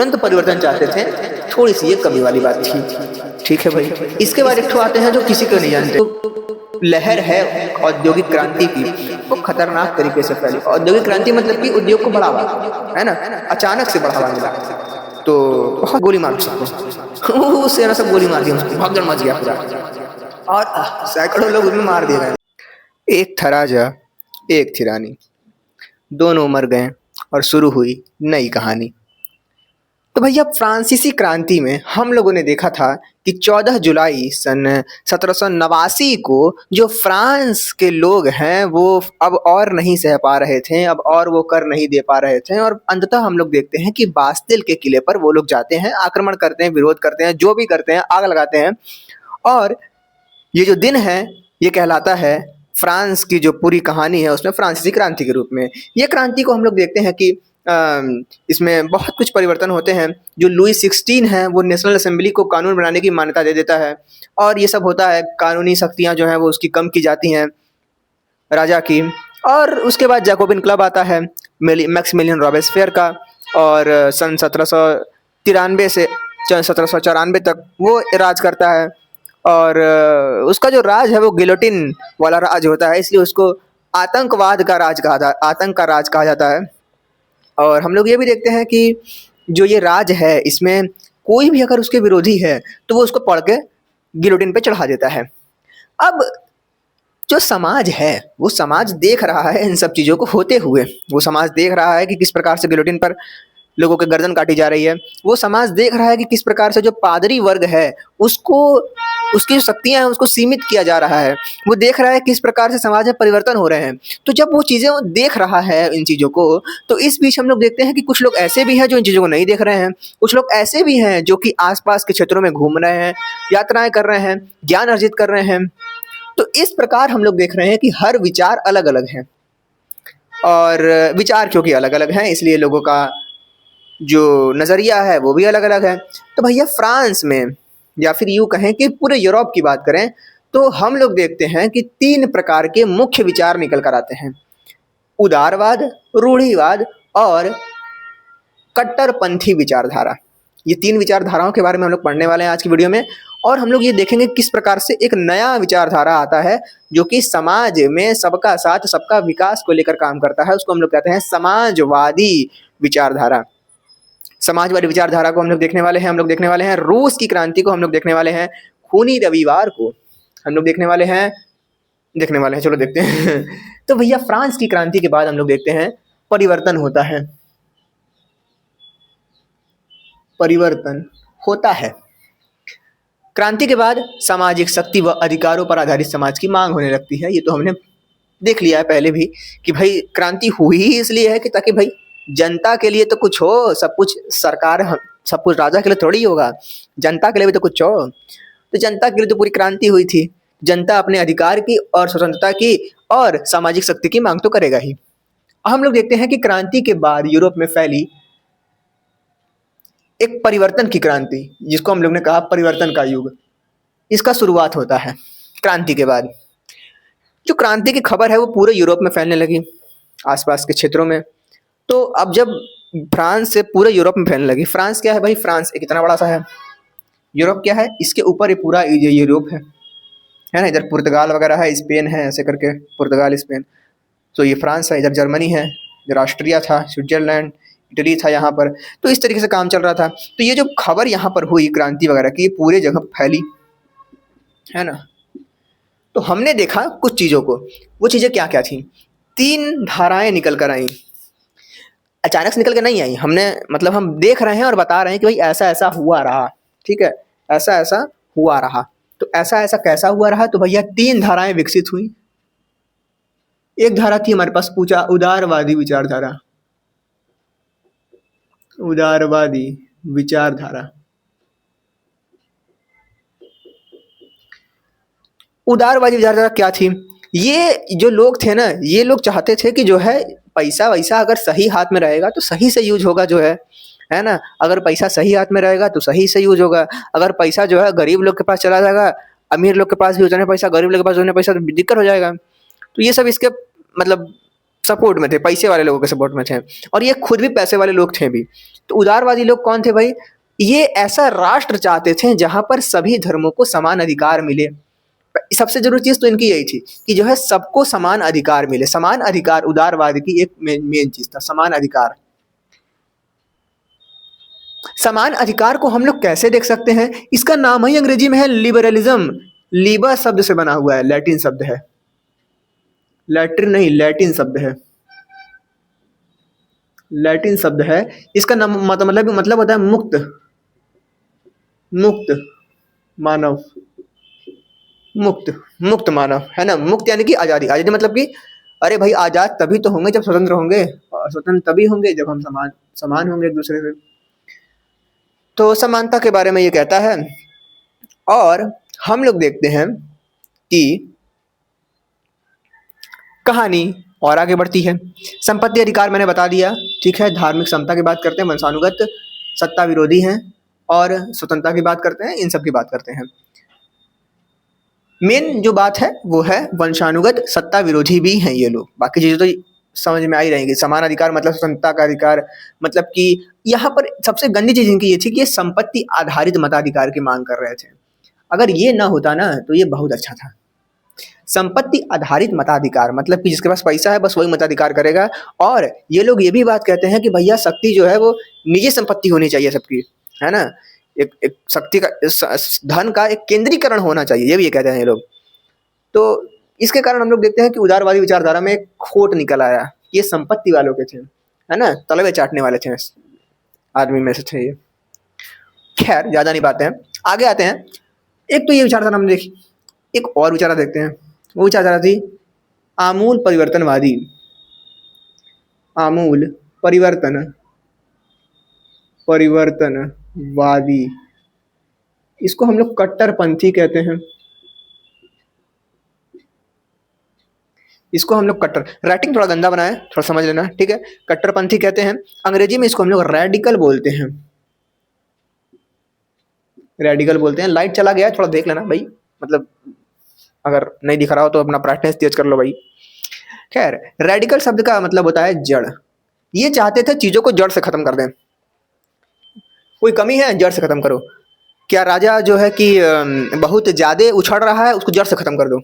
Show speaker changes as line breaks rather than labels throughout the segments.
तुरंत परिवर्तन चाहते थे, थोड़ी सी ये कमी वाली बात थी। ठीक है भाई, इसके बाद एक ठो आते हैं जो किसी को नहीं जानते। तो लहर है औद्योगिक क्रांति की, वो खतरनाक तरीके से फैली। औद्योगिक क्रांति मतलब कि उद्योग को बढ़ावा, है ना, अचानक से बढ़ावा मिला, तो बहुत गोली मार सकते उससे ना सब गोली मार दी, उसको भगदड़ मच गया पूरा, और सैकड़ों लोग उसमें मार दिए गए। एक था राजा, एक थी रानी, दोनों मर गए और शुरू हुई नई कहानी। तो भैया फ्रांसीसी क्रांति में हम लोगों ने देखा था कि 14 जुलाई सन 1789 को जो फ्रांस के लोग हैं वो अब और नहीं सह पा रहे थे, अब और वो कर नहीं दे पा रहे थे, और अंततः हम लोग देखते हैं कि बास्तिल के किले पर वो लोग जाते हैं, आक्रमण करते हैं, विरोध करते हैं, जो भी करते हैं, आग लगाते हैं। और ये जो दिन है ये कहलाता है फ्रांस की जो पूरी कहानी है उसमें फ्रांसीसी क्रांति के रूप में। ये क्रांति को हम लोग देखते हैं कि इसमें बहुत कुछ परिवर्तन होते हैं। जो लुई 16 है वो नेशनल असेंबली को कानून बनाने की मान्यता दे देता है, और ये सब होता है, कानूनी शक्तियाँ जो हैं वो उसकी कम की जाती हैं राजा की। और उसके बाद जैकोबिन क्लब आता है मैक्सिमिलियन रॉबेस्पियर का, और सन 1793 से 1794 तक वो राज करता है। और उसका जो राज है वो गिलोटिन वाला राज होता है, इसलिए उसको आतंक का राज कहा जाता है। और हम लोग ये भी देखते हैं कि जो ये राज है इसमें कोई भी अगर उसके विरोधी है तो वो उसको पढ़ के गिलोटिन पे चढ़ा देता है। अब जो समाज है वो समाज देख रहा है इन सब चीज़ों को होते हुए, वो समाज देख रहा है कि किस प्रकार से गिलोटिन पर लोगों के गर्दन काटी जा रही है, वो समाज देख रहा है कि किस प्रकार से जो पादरी वर्ग है उसको, उसकी जो शक्तियाँ हैं उसको सीमित किया जा रहा है, वो देख रहा है किस प्रकार से समाज में परिवर्तन हो रहे हैं। तो जब वो चीज़ें देख रहा है इन चीज़ों को, तो इस बीच हम लोग देखते हैं कि कुछ लोग ऐसे भी हैं जो इन चीज़ों को नहीं देख रहे हैं, कुछ लोग ऐसे भी हैं जो कि आसपास के क्षेत्रों में घूम रहे हैं, यात्राएं कर रहे हैं, ज्ञान अर्जित कर रहे हैं। तो इस प्रकार हम लोग देख रहे हैं कि हर विचार अलग अलग है, और विचार क्योंकि अलग अलग हैं इसलिए लोगों का जो नज़रिया है वो भी अलग अलग है। तो भैया फ्रांस में, या फिर यूँ कहें कि पूरे यूरोप की बात करें, तो हम लोग देखते हैं कि 3 प्रकार के मुख्य विचार निकल कर आते हैं: उदारवाद, रूढ़िवाद और कट्टरपंथी विचारधारा। ये 3 विचारधाराओं के बारे में हम लोग पढ़ने वाले हैं आज की वीडियो में, और हम लोग ये देखेंगे किस प्रकार से एक नया विचारधारा आता है जो कि समाज में सबका साथ, सबका विकास को लेकर काम करता है। उसको हम लोग कहते हैं समाजवादी विचारधारा। समाजवादी विचारधारा को हम लोग देखने वाले हैं। हम लोग देखने वाले हैं रूस की क्रांति को, हम लोग देखने वाले हैं खूनी रविवार को, हम लोग देखने वाले हैं चलो देखते हैं तो भैया फ्रांस की क्रांति के बाद हम लोग देखते हैं परिवर्तन होता है। परिवर्तन होता है क्रांति के बाद, सामाजिक शक्ति व अधिकारों पर आधारित समाज की मांग होने लगती है। ये तो हमने देख लिया है पहले भी कि भाई क्रांति हुई ही इसलिए है कि ताकि भाई जनता के लिए तो कुछ हो, सब कुछ सरकार, सब कुछ राजा के लिए थोड़ी होगा, जनता के लिए भी तो कुछ हो। तो जनता के लिए तो पूरी क्रांति हुई थी, जनता अपने अधिकार की और स्वतंत्रता की और सामाजिक शक्ति की मांग तो करेगा ही। हम लोग देखते हैं कि क्रांति के बाद यूरोप में फैली एक परिवर्तन की क्रांति, जिसको हम लोग ने कहा परिवर्तन का युग, इसका शुरुआत होता है क्रांति के बाद। जो क्रांति की खबर है वो पूरे यूरोप में फैलने लगी, आसपास के क्षेत्रों में। तो अब जब फ्रांस से पूरे यूरोप में फैलने लगी, फ्रांस क्या है भाई, फ्रांस एक इतना बड़ा सा है, यूरोप क्या है, इसके ऊपर ये पूरा ये यूरोप है ना। इधर पुर्तगाल वगैरह है, स्पेन है, ऐसे करके पुर्तगाल स्पेन, तो ये फ्रांस है, इधर जर्मनी है, इधर ऑस्ट्रिया था, स्विट्जरलैंड, इटली था यहाँ पर। तो इस तरीके से काम चल रहा था। तो ये जो खबर यहाँ पर हुई क्रांति वगैरह की, ये पूरे जगह फैली, है ना। तो हमने देखा कुछ चीज़ों को, वो चीज़ें क्या क्या थी। 3 धाराएं निकल कर आई, अचानक से निकल के नहीं आई, हमने मतलब हम देख रहे हैं और बता रहे हैं कि भाई ऐसा ऐसा हुआ रहा, ठीक है, ऐसा ऐसा हुआ रहा। तो ऐसा ऐसा कैसा हुआ रहा, तो भैया 3 धाराएं विकसित हुई। एक धारा थी हमारे पास पूछा उदारवादी विचारधारा, उदारवादी विचारधारा। उदारवादी विचारधारा क्या थी, ये जो लोग थे ना, ये लोग चाहते थे कि जो है पैसा वैसा अगर सही हाथ में रहेगा तो सही से यूज होगा, जो है ना। अगर पैसा सही हाथ में रहेगा तो सही से यूज होगा। अगर पैसा जो है गरीब लोग के पास चला जाएगा, अमीर लोग के पास भी उतने पैसा, गरीब लोग के पास उतने पैसा, तो दिक्कत हो जाएगा। तो ये सब इसके मतलब सपोर्ट में थे, पैसे वाले लोगों के सपोर्ट में थे, और ये खुद भी पैसे वाले लोग थे भी। तो उदारवादी लोग कौन थे भाई? ये ऐसा राष्ट्र चाहते थे जहां पर सभी धर्मों को समान अधिकार मिले। सबसे जरूरी चीज तो इनकी यही थी कि जो है सबको समान अधिकार मिले। समान अधिकार उदारवाद की एक मेन चीज था, समान अधिकार। समान अधिकार को हम लोग कैसे देख सकते हैं? इसका नाम ही अंग्रेजी में है लिबरलिज्म। लीबर शब्द से बना हुआ है, लैटिन शब्द है, लैटिन नहीं लैटिन शब्द है, लैटिन शब्द है। इसका नाम मतलब होता है मुक्त, मुक्त मानव, मुक्त, मुक्त मानव, है ना। मुक्त यानी कि आजादी। आजादी मतलब कि अरे भाई आजाद तभी तो होंगे जब स्वतंत्र होंगे, और स्वतंत्र तभी होंगे जब हम समान समान होंगे एक दूसरे से। तो समानता के बारे में ये कहता है। और हम लोग देखते हैं कि कहानी और आगे बढ़ती है। संपत्ति अधिकार मैंने बता दिया, ठीक है। धार्मिक समता की बात करते हैं, वंशानुगत सत्ता विरोधी हैं, और स्वतंत्रता की बात करते हैं, इन सब की बात करते हैं। मेन जो बात है वो है वंशानुगत सत्ता विरोधी भी हैं ये लोग। बाकी चीजें तो समझ में आ ही रहेंगी। समान अधिकार मतलब स्वतंत्रता का अधिकार, मतलब कि यहाँ पर सबसे गंदी चीज इनकी ये थी कि ये संपत्ति आधारित मताधिकार की मांग कर रहे थे। अगर ये ना होता ना तो ये बहुत अच्छा था। संपत्ति आधारित मताधिकार मतलब कि जिसके पास पैसा है बस वही मताधिकार करेगा। और ये लोग ये भी बात कहते हैं कि भैया शक्ति जो है वो निजी संपत्ति होनी चाहिए सबकी, है ना। एक शक्ति का, धन का एक केंद्रीकरण होना चाहिए, ये भी ये कहते हैं ये लोग। तो इसके कारण हम लोग देखते हैं कि उदारवादी विचारधारा में एक खोट निकल आया। ये संपत्ति वालों के थे, है ना, तलवे चाटने वाले थे आदमी में से थे ये। खैर ज्यादा नहीं बातें हैं, आगे आते हैं। एक तो ये विचारधारा हमने देखी, एक और विचारधारा देखते हैं। वो विचारधारा थी आमूल परिवर्तनवादी, आमूल परिवर्तनवादी। इसको हम लोग कट्टरपंथी कहते हैं। इसको हम लोग कट्टर, राइटिंग थोड़ा गंदा बनाया, थोड़ा समझ लेना, ठीक है। कट्टरपंथी कहते हैं, अंग्रेजी में इसको हम लोग रेडिकल बोलते हैं, रेडिकल बोलते हैं। लाइट चला गया, थोड़ा देख लेना भाई, मतलब अगर नहीं दिख रहा हो तो अपना ब्राइटनेस तेज कर लो भाई। खैर, रेडिकल शब्द का मतलब होता है जड़। ये चाहते थे चीजों को जड़ से खत्म कर दें। कोई कमी है, जड़ से खत्म करो। क्या राजा जो है कि बहुत ज्यादा उछल रहा है, उसको जड़ से खत्म कर दो।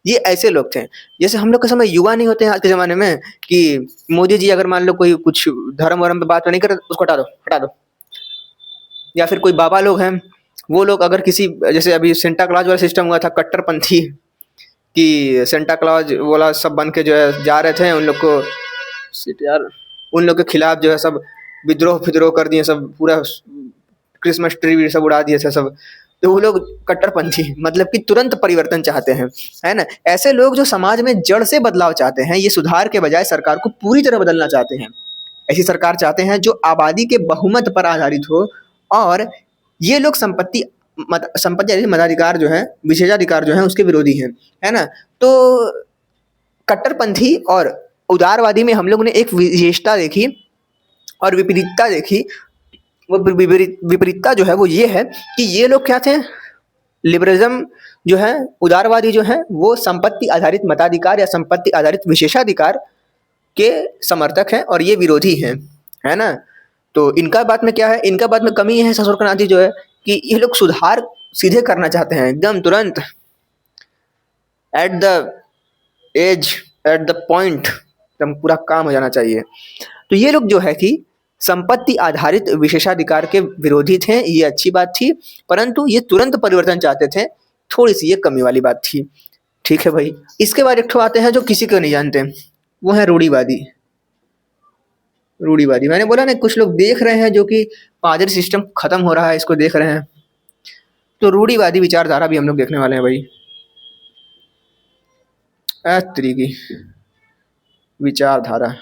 ये ऐसे लोग थे। जैसे हम लोग के समय युवा नहीं होते हैं आज के जमाने में कि मोदी जी अगर मान लो कोई कुछ धर्म वरम पे बात नहीं करे उसको हटा दो, हटा दो। या फिर कोई बाबा लोग हैं, वो लोग अगर किसी, जैसे अभी सेंटा क्लॉज वाला सिस्टम हुआ था, कट्टरपंथी कि सेंटा क्लॉज वाला सब बन के जो है जा रहे थे, उन लोग को यार, उन लोग के खिलाफ जो है सब विद्रोह फिद्रोह कर दिए, सब पूरा क्रिसमस ट्री सब उड़ा दिए थे सब। तो वो लोग कट्टरपंथी मतलब कि तुरंत परिवर्तन चाहते हैं, है ना। ऐसे लोग जो समाज में जड़ से बदलाव चाहते हैं, ये सुधार के बजाय सरकार को पूरी तरह बदलना चाहते हैं। ऐसी सरकार चाहते हैं जो आबादी के बहुमत पर आधारित हो। और ये लोग संपत्ति मताधिकार जो है, विशेषाधिकार जो है, उसके विरोधी हैं, है ना। तो कट्टरपंथी और उदारवादी में हम लोग ने एक विशेषता देखी और विपरीतता देखी। वो विपरीतता जो है वो ये है कि ये लोग क्या थे, लिबरलिज्म जो है, उदारवादी जो है, वो संपत्ति आधारित मताधिकार या संपत्ति आधारित विशेषाधिकार के समर्थक हैं, और ये विरोधी हैं, है ना। तो इनका बात में क्या है, इनका बात में कमी है ससुर क्रांति जो है कि ये लोग सुधार सीधे करना चाहते हैं, एकदम तुरंत, at the edge, at the point, एकदम पूरा काम हो जाना चाहिए। तो ये लोग जो है कि संपत्ति आधारित विशेषाधिकार के विरोधी थे, ये अच्छी बात थी, परंतु ये तुरंत परिवर्तन चाहते थे, थोड़ी सी ये कमी वाली बात थी, ठीक है भाई। इसके बाद एक ठो आते हैं जो किसी को नहीं जानते, वो है रूढ़िवादी। रूढ़िवादी मैंने बोला ना, कुछ लोग देख रहे हैं जो कि पादरी सिस्टम खत्म हो रहा है, इसको देख रहे हैं। तो रूढ़िवादी विचारधारा भी हम लोग देखने वाले हैं भाई। तरीकी विचारधारा,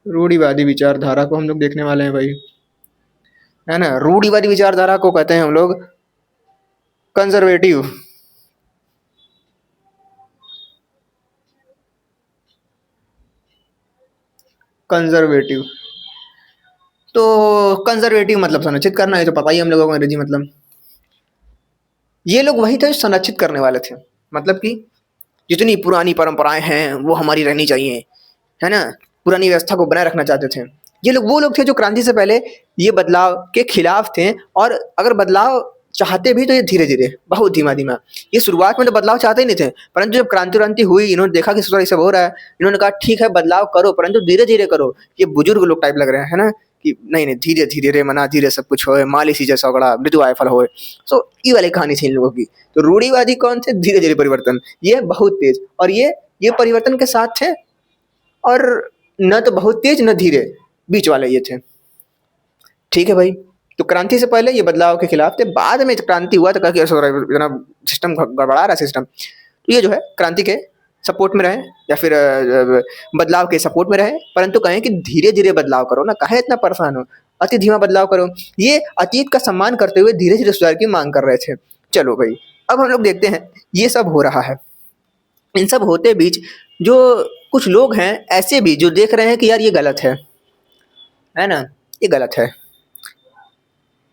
रूढ़िवादी विचारधारा को हम लोग देखने वाले हैं भाई, है ना। रूढ़िवादी विचारधारा को कहते हैं हम लोग कंजर्वेटिव, कंजर्वेटिव। तो कंजर्वेटिव मतलब संरक्षित करना, है तो पता ही हम लोगों को अंग्रेजी मतलब। ये लोग वही थे जो संरक्षित करने वाले थे, मतलब कि जितनी पुरानी परंपराएं हैं वो हमारी रहनी चाहिए, है ना, पुरानी व्यवस्था को बनाए रखना चाहते थे। ये लोग वो लोग थे जो क्रांति से पहले ये बदलाव के खिलाफ थे, और अगर बदलाव चाहते भी तो ये धीरे धीरे, बहुत धीमा धीमा। ये शुरुआत में तो बदलाव चाहते ही नहीं थे, परंतु जब क्रांति हुई, इन्होंने देखा कि ये सब हो रहा है, इन्होंने कहा ठीक है बदलाव करो, परंतु धीरे धीरे करो। ये बुजुर्ग लोग टाइप लग रहे हैं, है ना, कि नहीं नहीं धीरे धीरे रे मना, धीरे सब कुछ होए, माली सी जैसा गड़ा मृत्यु आय फल होए। सो ये वाली कहानी थी इन लोगों की। तो रूढ़िवादी कौन थे? धीरे धीरे परिवर्तन, ये बहुत तेज, और ये परिवर्तन के साथ थे, और न तो बहुत तेज न धीरे, बीच वाले ये थे। ठीक है भाई, तो क्रांति से पहले ये बदलाव के खिलाफ थे, बाद में क्रांति हुआ तो कहा कि इतना सिस्टम गड़बड़ा रहा है सिस्टम, तो ये जो है क्रांति के सपोर्ट में रहे, या फिर बदलाव के सपोर्ट में रहे, परंतु कहें कि धीरे धीरे बदलाव करो ना, कहे इतना परेशान हो, अति धीमा बदलाव करो। ये अतीत का सम्मान करते हुए धीरे धीरे सुधार की मांग कर रहे थे। चलो भाई, अब हम लोग देखते हैं ये सब हो रहा है। इन सब होते बीच जो कुछ लोग हैं ऐसे भी जो देख रहे हैं कि यार ये गलत है ना, ये गलत है।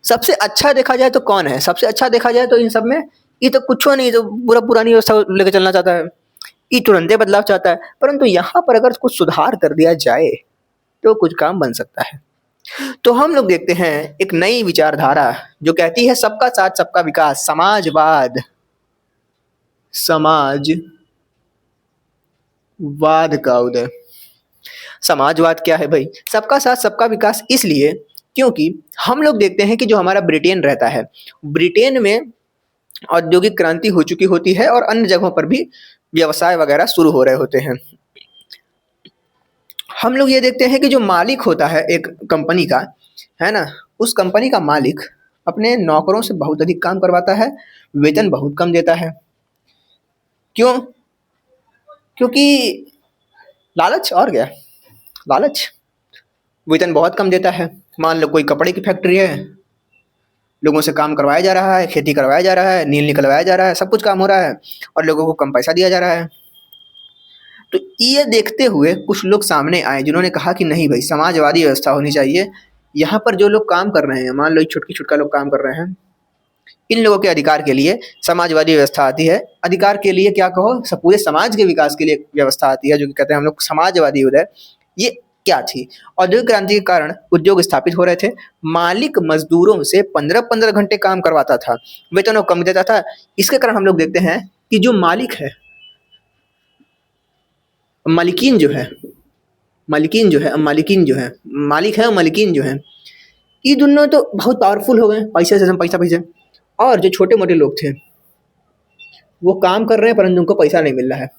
सबसे अच्छा देखा जाए तो कौन है? सबसे अच्छा देखा जाए तो इन सब में ये तो कुछ नहीं, तो पूरा पुरानी व्यवस्था लेकर चलना चाहता है, ये तुरंते बदलाव चाहता है। परंतु यहाँ पर अगर कुछ सुधार कर दिया जाए तो कुछ काम बन सकता है। तो हम लोग देखते हैं एक नई विचारधारा जो कहती है सबका साथ सबका विकास, समाजवाद। समाजवाद का उदय। समाजवाद क्या है भाई? सबका साथ सबका विकास इसलिए क्योंकि हम लोग देखते हैं कि जो हमारा ब्रिटेन रहता है, ब्रिटेन में औद्योगिक क्रांति हो चुकी होती है और अन्य जगहों पर भी व्यवसाय वगैरह शुरू हो रहे होते हैं। हम लोग ये देखते हैं कि जो मालिक होता है एक कंपनी का, है ना, उस कंपनी का मालिक अपने नौकरों से बहुत अधिक काम करवाता है, वेतन बहुत कम देता है। क्यों? क्योंकि लालच, और क्या, लालच। वेतन बहुत कम देता है। मान लो कोई कपड़े की फैक्ट्री है, लोगों से काम करवाया जा रहा है, खेती करवाया जा रहा है, नील निकलवाया जा रहा है, सब कुछ काम हो रहा है, और लोगों को कम पैसा दिया जा रहा है। तो ये देखते हुए कुछ लोग सामने आए जिन्होंने कहा कि नहीं भाई, समाजवादी व्यवस्था होनी चाहिए। यहाँ पर जो लोग काम कर रहे हैं, मान लो छुटकी छुटका लोग काम कर रहे हैं, इन लोगों के अधिकार के लिए समाजवादी व्यवस्था आती है। अधिकार के लिए क्या कहो, सब पूरे समाज के विकास के लिए व्यवस्था आती है, जो कि कहते हैं हम लोग समाजवादी उदय। ये क्या थी? औद्योगिक क्रांति के कारण उद्योग स्थापित हो रहे थे, मालिक मजदूरों से 15-15 घंटे काम करवाता था, वेतन कम देता था। इसके कारण हम लोग देखते हैं कि जो मालिक है, मालिकीन जो है, मालिकीन जो है, मालिक है और मालिकीन जो है, ये दोनों तो बहुत पावरफुल हो गए, पैसे से पैसे। और जो छोटे मोटे लोग थे वो काम कर रहे हैं परंतु उनको पैसा नहीं मिल रहा है।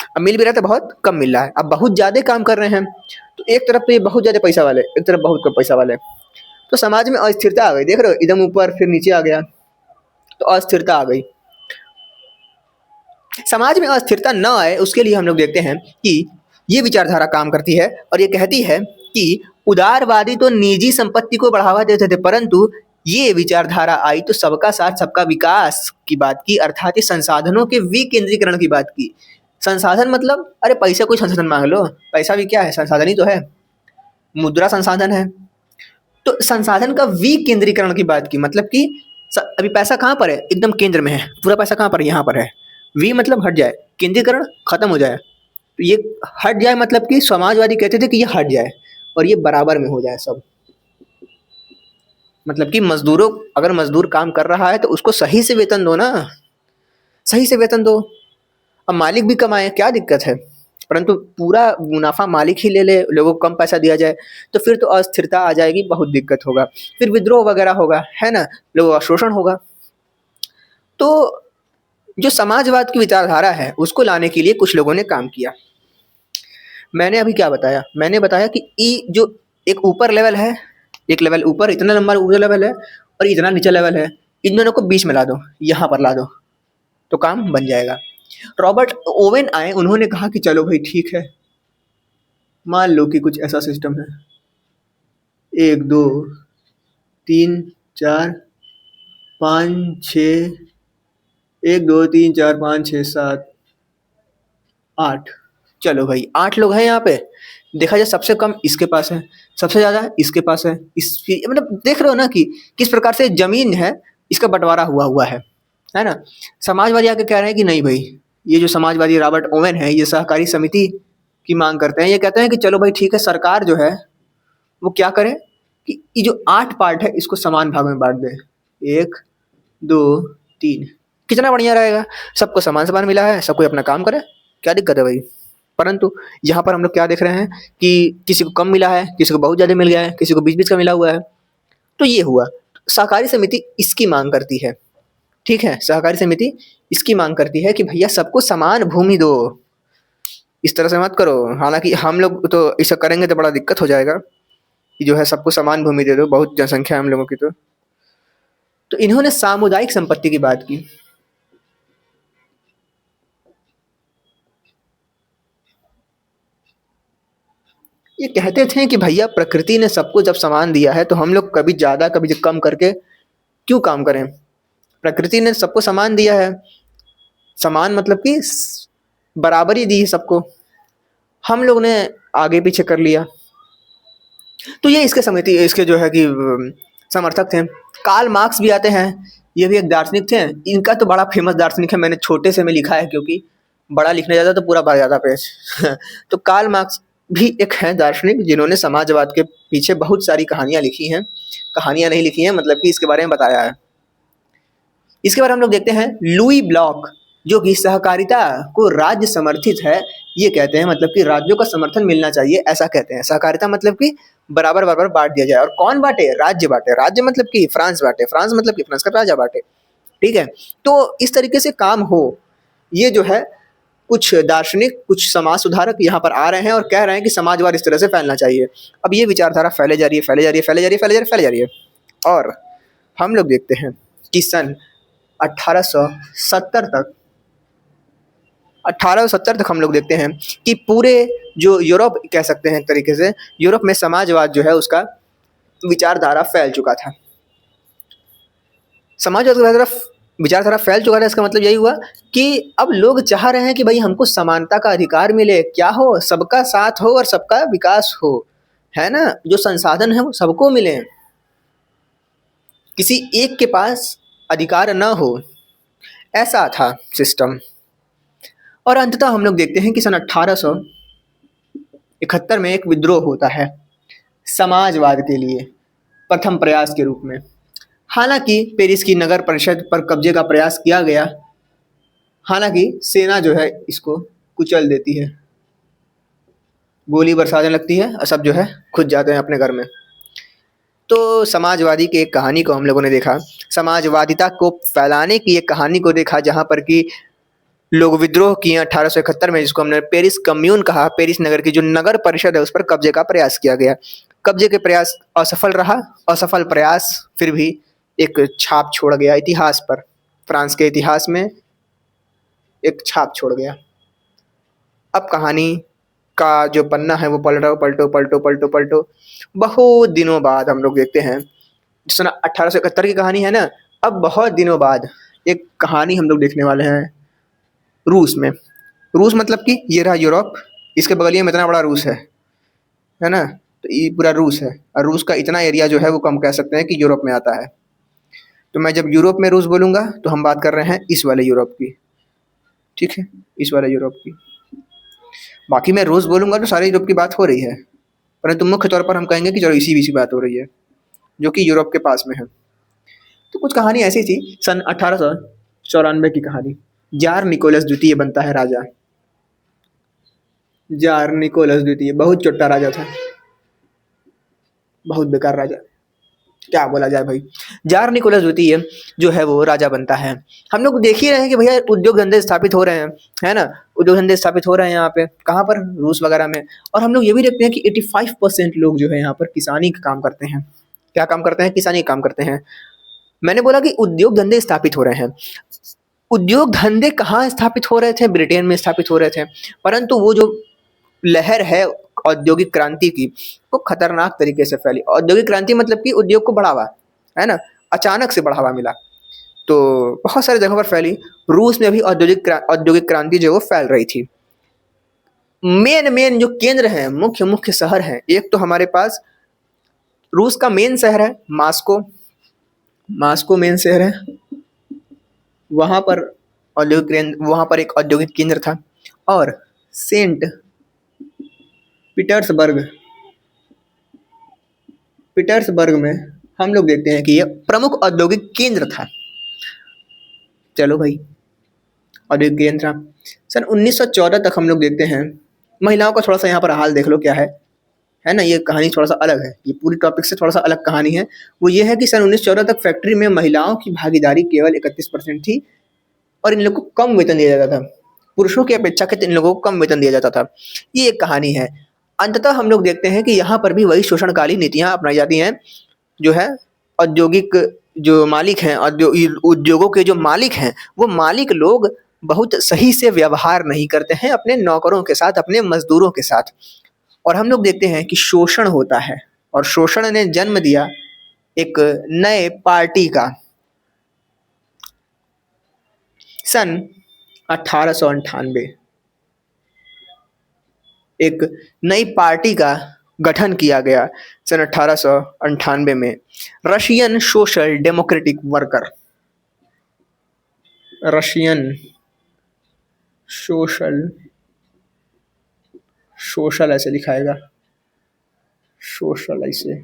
अब मिल भी रहा था, बहुत कम मिल रहा है। अब बहुत ज़्यादा काम कर रहे हैं, तो एक तरफ तो ये बहुत ज़्यादा पैसा वाले, एक तरफ बहुत कम पैसा वाले, तो समाज में अस्थिरता आ गई। देख रहे हो, एकदम ऊपर फिर नीचे आ गया, तो अस्थिरता आ गई। समाज में अस्थिरता न आए उसके लिए हम लोग देखते हैं कि ये विचारधारा काम करती है, और ये कहती है कि उदारवादी तो निजी संपत्ति को बढ़ावा देते थे, परंतु ये विचारधारा आई तो सबका साथ सबका विकास की बात की, अर्थात ये संसाधनों के विकेंद्रीकरण की बात की। संसाधन मतलब, अरे पैसे कोई संसाधन मांग लो, पैसा भी क्या है, संसाधन ही तो है, मुद्रा संसाधन है। तो संसाधन का विकेंद्रीकरण की बात की, मतलब कि अभी पैसा कहाँ पर है, एकदम केंद्र में है, पूरा पैसा कहाँ पर है, यहाँ पर है। वी मतलब हट जाए, केंद्रीकरण खत्म हो जाए, तो ये हट जाए, मतलब कि समाजवादी कहते थे कि ये हट जाए और ये बराबर में हो जाए सब। मतलब कि मजदूरों, अगर मजदूर काम कर रहा है तो उसको सही से वेतन दो ना, सही से वेतन दो। अब मालिक भी कमाए, क्या दिक्कत है, परंतु पूरा मुनाफा मालिक ही ले ले, लोगों को कम पैसा दिया जाए, तो फिर तो अस्थिरता आ जाएगी, बहुत दिक्कत होगा, फिर विद्रोह वगैरह होगा, है ना, लोगों का शोषण होगा। तो जो समाजवाद की विचारधारा है उसको लाने के लिए कुछ लोगों ने काम किया। मैंने अभी क्या बताया, मैंने बताया कि ई जो एक ऊपर लेवल है, एक लेवल ऊपर, इतना लंबा ऊपर लेवल है, और इतना नीचे लेवल है, इन दोनों को बीच में ला दो, यहाँ पर ला दो, तो काम बन जाएगा। रॉबर्ट ओवेन आए, उन्होंने कहा कि चलो भाई ठीक है, मान लो कि कुछ ऐसा सिस्टम है, 1 2 3 4 5 6, 1 2 3 4 5 6 7 8, चलो भाई 8 लोग हैं यहाँ पे। देखा जाए सबसे कम इसके पास है, सबसे ज़्यादा इसके पास है। इस मतलब देख रहे हो ना कि किस प्रकार से जमीन है, इसका बंटवारा हुआ है ना। समाजवादी आके कह रहे हैं कि नहीं भाई, ये जो समाजवादी रॉबर्ट ओवेन है, ये सहकारी समिति की मांग करते हैं। ये कहते हैं कि चलो भाई ठीक है, सरकार जो है वो क्या करे कि ये जो 8 पार्ट है इसको समान भाग में बांट दे, 1 2 3। कितना बढ़िया रहेगा, सबको समान समान मिला है, सब कोई अपना काम करे, क्या दिक्कत है भाई। परंतु यहाँ पर हम लोग क्या देख रहे हैं कि किसी को कम मिला है, किसी को बहुत ज़्यादा मिल गया है, किसी को बीच बीच का मिला हुआ है। तो ये हुआ, सहकारी समिति इसकी मांग करती है। ठीक है, सहकारी समिति इसकी मांग करती है कि भैया सबको समान भूमि दो, इस तरह से मत करो। हालांकि हम लोग तो ऐसा करेंगे तो बड़ा दिक्कत हो जाएगा कि जो है सबको समान भूमि दे दो, बहुत जनसंख्या है हम लोगों की। तो इन्होंने सामुदायिक संपत्ति की बात की। ये कहते थे कि भैया प्रकृति ने सबको जब समान दिया है तो हम लोग कभी ज़्यादा कभी कम करके क्यों काम करें। प्रकृति ने सबको समान दिया है, समान मतलब कि बराबरी दी है सबको, हम लोग ने आगे पीछे कर लिया। तो ये इसके समिति, इसके जो है कि समर्थक थे। कार्ल मार्क्स भी आते हैं, ये भी एक दार्शनिक थे। इनका तो बड़ा फेमस दार्शनिक है, मैंने छोटे से में लिखा है क्योंकि बड़ा लिखने जाता तो पूरा भर जाता पेज। तो कार्ल मार्क्स भी एक है दार्शनिक जिन्होंने समाजवाद के पीछे बहुत सारी कहानियां लिखी हैं। कहानियां नहीं लिखी हैं, मतलब कि इसके बारे में बताया है। इसके बाद हम लोग देखते हैं लुई ब्लॉक, जो कि सहकारिता को राज्य समर्थित है ये कहते हैं, मतलब कि राज्यों का समर्थन मिलना चाहिए ऐसा कहते हैं। सहकारिता मतलब कि बराबर बराबर बांट दिया जाए। और कौन बांटे? राज्य बांटे। राज्य मतलब कि फ्रांस बांटे, फ्रांस मतलब कि फ्रांस का राजा बांटे। ठीक है, तो इस तरीके से काम हो। ये जो है कुछ दार्शनिक, कुछ समाज सुधारक यहाँ पर आ रहे हैं और कह रहे हैं कि समाजवाद इस तरह से फैलना चाहिए। अब ये विचारधारा फैले जा रही है, फैले जा रही है, फैले जा रही है, फैले जा रही है, फैले जा रही है। और हम लोग देखते हैं कि सन 1870 तक 1870 तक हम लोग देखते हैं कि पूरे जो यूरोप कह सकते हैं एक तरीके से, यूरोप में समाजवाद जो है उसका विचारधारा फैल चुका था। समाजवाद का विचारधारा फैल चुका था, इसका मतलब यही हुआ कि अब लोग चाह रहे हैं कि भाई हमको समानता का अधिकार मिले। क्या हो? सबका साथ हो और सबका विकास हो, है ना। जो संसाधन है वो सबको मिले, किसी एक के पास अधिकार न हो, ऐसा था सिस्टम। और अंततः हम लोग देखते हैं कि सन 1871 में एक विद्रोह होता है समाजवाद के लिए, प्रथम प्रयास के रूप में। हालांकि पेरिस की नगर परिषद पर कब्जे का प्रयास किया गया, हालांकि सेना जो है इसको कुचल देती है, गोली बरसाने लगती है और सब जो है खुद जाते हैं अपने घर में। तो समाजवादी की एक कहानी को हम लोगों ने देखा, समाजवादिता को फैलाने की एक कहानी को देखा, जहाँ पर कि लोग विद्रोह किए 1871 में, जिसको हमने पेरिस कम्यून कहा। पेरिस नगर की जो नगर परिषद है उस पर कब्जे का प्रयास किया गया। कब्जे के प्रयास असफल रहा। असफल प्रयास फिर भी एक छाप छोड़ गया इतिहास पर, फ्रांस के इतिहास में एक छाप छोड़ गया। अब कहानी का जो पन्ना है वो पलटो पलटो पलटो पलटो पलटो, बहुत दिनों बाद हम लोग देखते हैं, सन 1871 की कहानी है ना, अब बहुत दिनों बाद एक कहानी हम लोग देखने वाले हैं रूस में। रूस मतलब कि ये रहा यूरोप, इसके बगलिए में इतना बड़ा रूस है ना। तो ये पूरा रूस है, और रूस का इतना एरिया जो है वो कम कह सकते हैं कि यूरोप में आता है। तो मैं जब यूरोप में रूस बोलूँगा तो हम बात कर रहे हैं इस वाले यूरोप की, ठीक है, इस वाले यूरोप की। बाकी मैं रूस बोलूँगा तो सारे यूरोप की बात हो रही है, परंतु मुख्य तौर पर हम कहेंगे कि चलो इसी बीच की बात हो रही है जो कि यूरोप के पास में है। तो कुछ कहानी ऐसी थी, सन 1894 की कहानी। जार निकोलस द्वितीय बनता है राजा। जार निकोलस द्वितीय बहुत चोट्टा राजा था, बहुत बेकार राजा, क्या बोला जाए भाई। जार निकोलस द्वितीय जो है वो राजा बनता है। हम लोग देख ही रहे हैं कि भैया उद्योग धंधे स्थापित हो रहे हैं, है ना। उद्योग धंधे स्थापित हो रहे हैं यहाँ पे, कहाँ पर? रूस वगैरह में। और हम लोग ये भी देखते हैं कि 85% लोग जो है यहाँ पर किसानी का काम करते हैं। क्या काम करते हैं? किसानी का काम करते हैं। मैंने बोला कि उद्योग धंधे स्थापित हो रहे हैं। उद्योग धंधे कहाँ स्थापित हो रहे थे? ब्रिटेन में स्थापित हो रहे थे। परंतु वो जो लहर है औद्योगिक क्रांति की, वो खतरनाक तरीके से फैली। औद्योगिक क्रांति मतलब कि उद्योग को बढ़ावा, है ना, अचानक से बढ़ावा मिला, तो बहुत सारी जगहों पर फैली। रूस में भी औद्योगिक क्रांति जो वो फैल रही थी। मेन जो केंद्र हैं, मुख्य मुख्य शहर हैं, एक तो हमारे पास रूस का मेन शहर है मास्को। मास्को मेन शहर है, वहाँ पर औद्योगिक केंद्र, वहाँ पर एक औद्योगिक केंद्र था। और सेंट पीटर्सबर्ग पीटर्सबर्ग में हम लोग देखते हैं कि यह प्रमुख औद्योगिक केंद्र था। चलो भाई, औद्योगिक केंद्र था। सन 1914 तक हम लोग देखते हैं, महिलाओं का थोड़ा सा यहाँ पर हाल देख लो क्या है ना। ये कहानी थोड़ा सा अलग है, ये पूरी टॉपिक से थोड़ा सा अलग कहानी है। वो ये है कि सन 1914 तक फैक्ट्री में महिलाओं की भागीदारी केवल 31% थी और इन लोगों को कम वेतन दिया जाता था। पुरुषों की अपेक्षाकृत इन लोगों को कम वेतन दिया जाता था। ये एक कहानी है। अंततः हम लोग देखते हैं कि यहाँ पर भी वही शोषणकाली नीतियां अपनाई जाती हैं, जो है औद्योगिक जो मालिक हैं, उद्योगों के जो मालिक हैं, वो मालिक लोग बहुत सही से व्यवहार नहीं करते हैं अपने नौकरों के साथ, अपने मजदूरों के साथ। और हम लोग देखते हैं कि शोषण होता है, और शोषण ने जन्म दिया एक नए पार्टी का। सन 1898 एक नई पार्टी का गठन किया गया। सन 1898 में Russian social democratic worker, Russian social, social ऐसे लिखाएगा, सोशल ऐसे,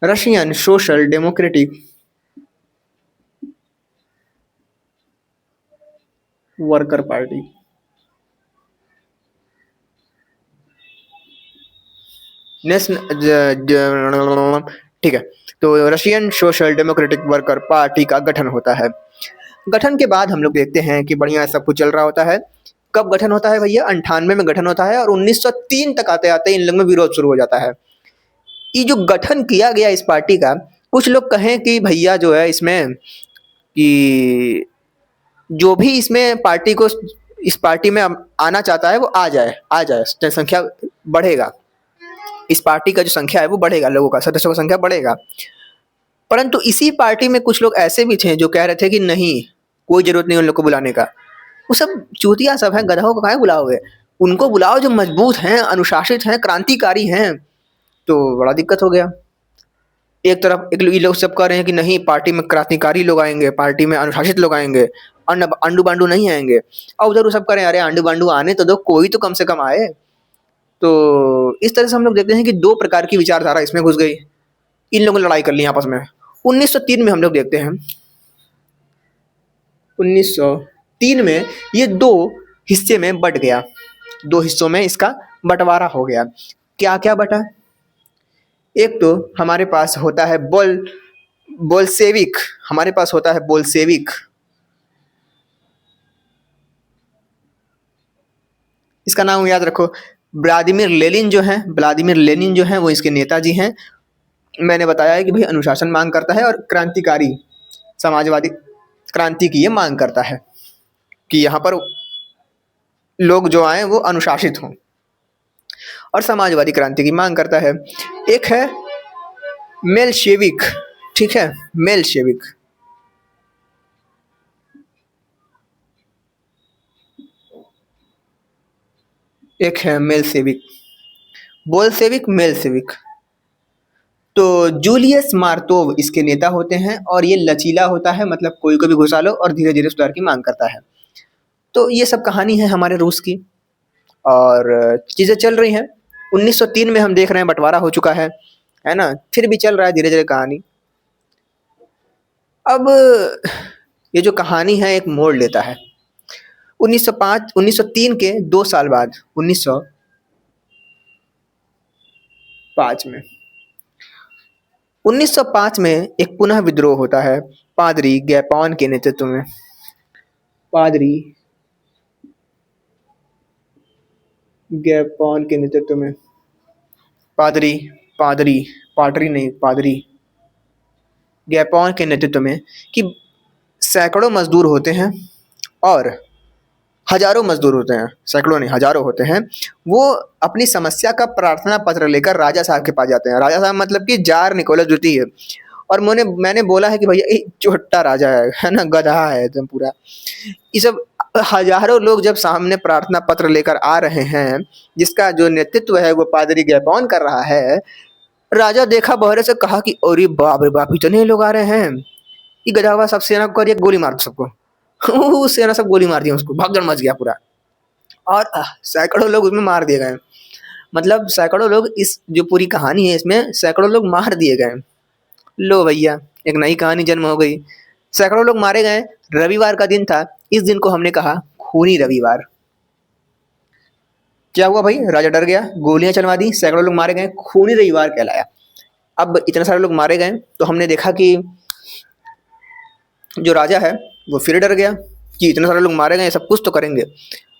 Russian social democratic worker party, ठीक है। तो Russian social democratic worker party का गठन होता है। गठन के बाद हम लोग देखते हैं कि बढ़िया सब कुछ चल रहा होता है। कब गठन होता है भैया? 98 में गठन होता है, और 1903 तक आते आते इन लोगों में विरोध शुरू हो जाता है। ये जो गठन किया गया इस पार्टी का, कुछ लोग कहें कि भैया जो है इसमें कि जो भी इसमें पार्टी को, इस पार्टी में आना चाहता है वो आ जाए, जनसंख्या बढ़ेगा, इस पार्टी का जो संख्या है वो बढ़ेगा, लोगों का, सदस्यों का संख्या बढ़ेगा। परंतु इसी पार्टी में कुछ लोग ऐसे भी थे जो कह रहे थे कि नहीं, कोई जरूरत नहीं उन लोग को बुलाने का, वो सब चूतिया सब है, गधों को काहे बुलाओगे, उनको बुलाओ जो मजबूत हैं, अनुशासित हैं, क्रांतिकारी हैं। तो बड़ा दिक्कत हो गया। एक तरफ एक ये लोग सब कह रहे हैं कि नहीं, पार्टी में क्रांतिकारी लोग आएंगे, पार्टी में अनुशासित लोग आएंगे, अंडू बांडू नहीं आएंगे। और उधर वो सब कह रहे हैं अरे अंडू बांडू आने तो दो, कोई तो कम से कम आए। तो इस तरह से हम लोग देखते हैं कि दो प्रकार की विचारधारा इसमें घुस गई, इन लोगों ने लड़ाई कर ली आपस में। 1903 में हम लोग देखते हैं, 1903 में ये दो हिस्से में बट गया, दो हिस्सों में इसका बंटवारा हो गया। क्या क्या बटा? एक तो हमारे पास होता है बोल्शेविक, हमारे पास होता है बोल्शेविक, इसका नाम याद रखो, व्लादिमीर लेनिन जो है, व्लादिमीर लेनिन जो है वो इसके नेताजी हैं। मैंने बताया है कि भाई अनुशासन मांग करता है और क्रांतिकारी समाजवादी क्रांति की ये मांग करता है कि यहाँ पर लोग जो आए वो अनुशासित हों, और समाजवादी क्रांति की मांग करता है। एक है मेलशेविक, ठीक है, मेलशेविक, एक है मेलशेविक, बोल्शेविक, मेलशेविक। तो जूलियस मार्तोव इसके नेता होते हैं, और ये लचीला होता है, मतलब कोई को भी घुसा लो और धीरे धीरे सुधार की मांग करता है। तो ये सब कहानी है हमारे रूस की, और चीज़ें चल रही हैं। 1903 में हम देख रहे हैं बंटवारा हो चुका है ना, फिर भी चल रहा है धीरे धीरे कहानी। अब ये जो कहानी है एक मोड़ लेता है 1903 के 2 साल बाद, 1905 में, 1905 में एक पुनः विद्रोह होता है पादरी गैपान के नेतृत्व में। पादरी गैपान के नेतृत्व में, पादरी पादरी पादरी नहीं, पादरी गैपान के नेतृत्व में, कि सैकड़ों मजदूर होते हैं और हजारों मजदूर होते हैं, सैकड़ों नहीं हजारों होते हैं। वो अपनी समस्या का प्रार्थना पत्र लेकर राजा साहब के पास जाते हैं। राजा साहब मतलब कि जार निकोलस द्वितीय। और मैंने बोला है कि भैया ये छोटा राजा है ना, गधा है एकदम पूरा। ये सब हजारों लोग जब सामने प्रार्थना पत्र लेकर आ रहे हैं, जिसका जो नेतृत्व है वो पादरी गैपान कर रहा है, राजा देखा बहरे से, कहा कि अरे बाप रे बाप, इतने लोग आ रहे हैं, ये गधा हुआ सब सेना को करिए गोली मार दो सबको। उससे ना सब गोली मार दिया उसको, भगदड़ मच गया पूरा। और सैकड़ों लोग उसमें मार दिए गए। मतलब सैकड़ों लोग, इस जो पूरी कहानी है इसमें सैकड़ों लोग मार दिए गए। लो भैया, एक नई कहानी जन्म हो गई। सैकड़ों लोग मारे गए। रविवार का दिन था। इस दिन को हमने कहा खूनी रविवार। क्या हुआ भाई, राजा डर गया, गोलियां चलवा दी, सैकड़ों लोग मारे गए, खूनी रविवार कहलाया। अब इतने सारे लोग मारे गए तो हमने देखा कि जो राजा है वो फिर डर गया कि इतने सारे लोग मारे गए, सब कुछ तो करेंगे।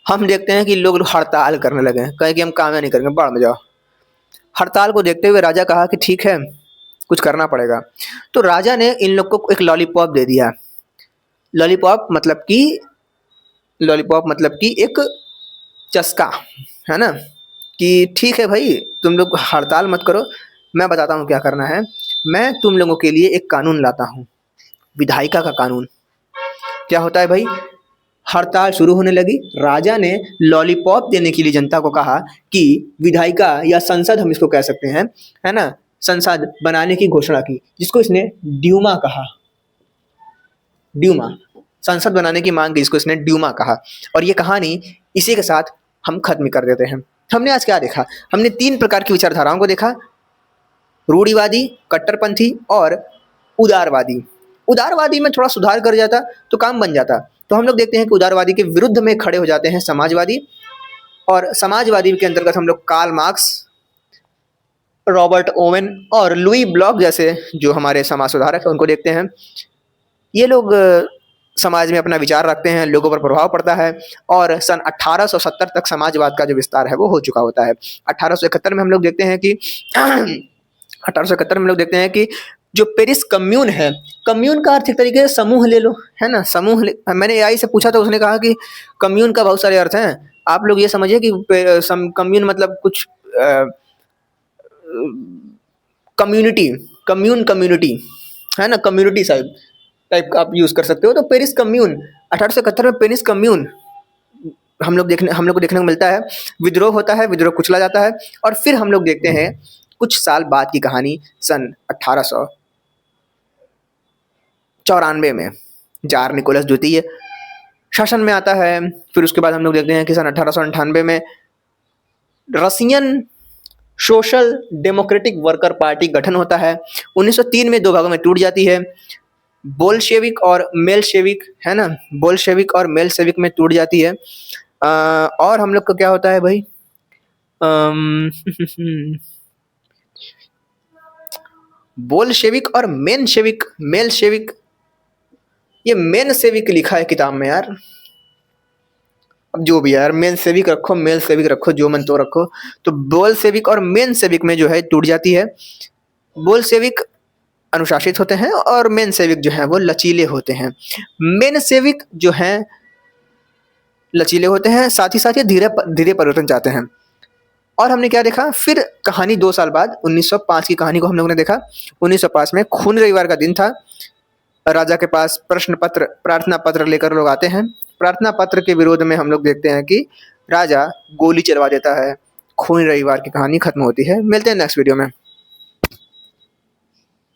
हम देखते हैं कि लोग हड़ताल करने लगे हैं, कहे कि हम काम नहीं करेंगे, बाढ़ में जाओ। हड़ताल को देखते हुए राजा कहा कि ठीक है, कुछ करना पड़ेगा। तो राजा ने इन लोग को एक लॉलीपॉप दे दिया। लॉलीपॉप मतलब कि लॉलीपॉप मतलब कि एक चस्का, है ना, कि ठीक है भाई, तुम लोग हड़ताल मत करो, मैं बताता हूँ क्या करना है। मैं तुम लोगों के लिए एक कानून लाता हूँ, विधायिका का कानून। क्या होता है भाई, हड़ताल शुरू होने लगी। राजा ने लॉलीपॉप देने के लिए जनता को कहा कि विधायिका या संसद हम इसको कह सकते हैं, है ना, संसद बनाने की घोषणा की, जिसको इसने ड्यूमा कहा। ड्यूमा, संसद बनाने की मांग की, जिसको इसने ड्यूमा कहा। और ये कहानी इसी के साथ हम खत्म कर देते हैं। हमने आज क्या देखा, हमने 3 प्रकार की विचारधाराओं को देखा, रूढ़िवादी, कट्टरपंथी और उदारवादी। उदारवादी में थोड़ा सुधार कर जाता तो काम बन जाता। तो हम लोग देखते हैं कि उदारवादी के विरुद्ध में खड़े हो जाते हैं समाजवादी, और समाजवादी के अंतर्गत हम लोग कार्ल मार्क्स, रॉबर्ट ओवेन और लुई ब्लॉक जैसे जो हमारे समाज सुधारक हैं उनको देखते हैं। ये लोग समाज में अपना विचार रखते हैं, लोगों पर प्रभाव पड़ता है, और सन 1870 तक समाजवाद का जो विस्तार है वो हो चुका होता है। 1871 में हम लोग देखते हैं कि 1871 में हम लोग देखते हैं कि जो पेरिस कम्यून है, कम्यून का अर्थ एक तरीके से समूह ले लो, है ना, मैंने एआई से पूछा तो उसने कहा कि कम्यून का बहुत सारे अर्थ हैं। आप लोग ये समझिए कि कम्यून मतलब कुछ कम्युनिटी, कम्युनिटी, है ना, कम्युनिटी टाइप का आप यूज कर सकते हो। तो पेरिस कम्यून, 1871 में पेरिस कम्यून हम लोग को देखने को मिलता है। विद्रोह होता है, विद्रोह कुचला जाता है, और फिर हम लोग देखते हैं कुछ साल बाद की कहानी, सन 1894 में जार निकोलस द्वितीय शासन में आता है। फिर उसके बाद हम लोग देखते हैं कि सन 1898 में Russian social democratic worker party गठन होता है। 1903 में 2 भागों में टूट जाती है, बोल्शेविक और मेलशेविक, है ना, बोल्शेविक और मेलशेविक में टूट जाती है। और हम लोग का क्या होता है भाई, बोल्शेविक और मेलशेविक, ये मेनशेविक लिखा है किताब में यार। अब जो भी यार, मेनशेविक रखो, मेलशेविक रखो, जो मन तो रखो। तो बोल्शेविक और मेनशेविक में जो है टूट जाती है। बोल्शेविक अनुशासित होते हैं और मेनशेविक जो है वो लचीले होते हैं। मेनशेविक जो हैं लचीले होते हैं, साथ ही साथ ये धीरे धीरे परिवर्तन चाहते हैं। और हमने क्या देखा, फिर कहानी 2 साल बाद 1905 की कहानी को हम लोगों ने देखा। 1905 में खून रविवार का दिन था। राजा के पास प्रश्न पत्र, प्रार्थना पत्र लेकर लोग आते हैं। प्रार्थना पत्र के विरोध में हम लोग देखते हैं कि राजा गोली चलवा देता है। खून रविवार की कहानी खत्म होती है। मिलते हैं नेक्स्ट वीडियो में।